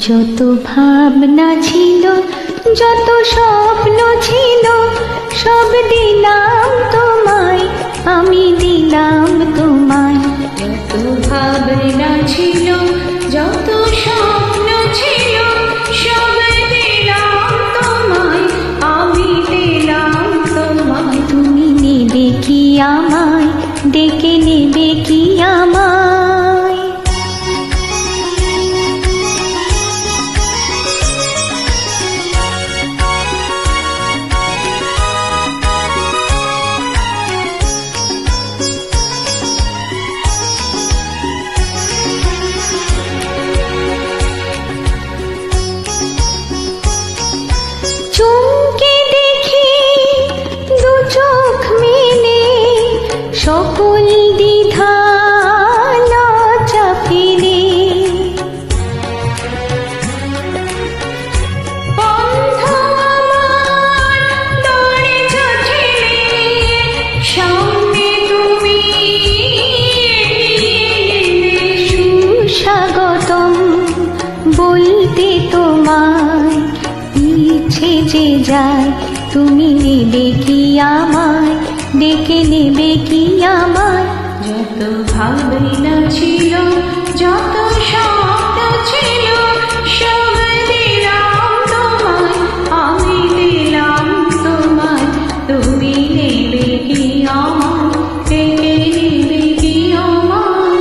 যত ভাবনা ছিল, যত স্বপ্ন ছিল, সব দিলাম তোমায়, আমি দিলাম তোমায়। যত ভাবনা ছিল, যত স্বপ্ন ছিল, সব দিলাম তোমায়, আমি দিলাম তোমায়। তুমি নেবে কি আমায়, ডেকে নেবে কি আমায়? চমকে দেখি দু চোখ মেলে, সকল দ্বিধা লজ্জা ফেলে। বন্ধ আমার দরজা ঠেলে, সামনে তুমি সুস্বাগতম বলতে তোমায় ইচ্ছে যে যায়। তুমি নেবে কি আমায়, ডেকে নেবে কি আমায়? যত ভাবনা ছিল, যত স্বপ্ন ছিল, সব দিলাম তোমায়, আমি দিলাম তোমায়। তুমি নেবে কি আমায়, ডেকে নেবে কি আমায়?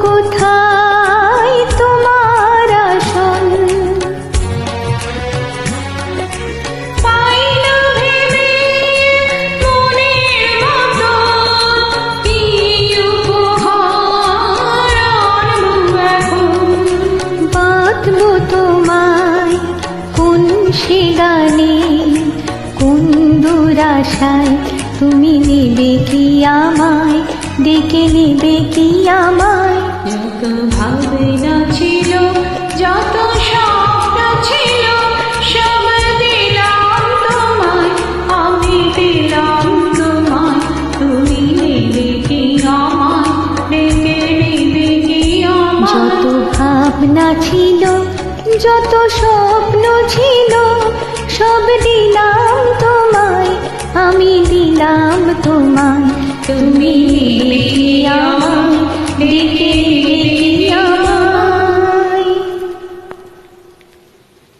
কোথায় তোমার আসন? পাই না ভেবে মনের মতো কি উপহার আনবো এখন। বাঁধবো তোমায় কোন সে গানে, কোন দুরাশায়? তুমি নেবে কি আমায়, ডেকে নেবে কি আমায়? যত ভাবনা ছিল, যত স্বপ্ন ছিল, সব দিলাম তোমায়, আমি দিলাম তোমায়। তুমি নেবে কি আমায়, ডেকে নেবে কি আমায়? যত ভাবনা ছিল, যত স্বপ্ন ছিল, সব দিলাম তোমায়, আমি দিলাম তোমায়।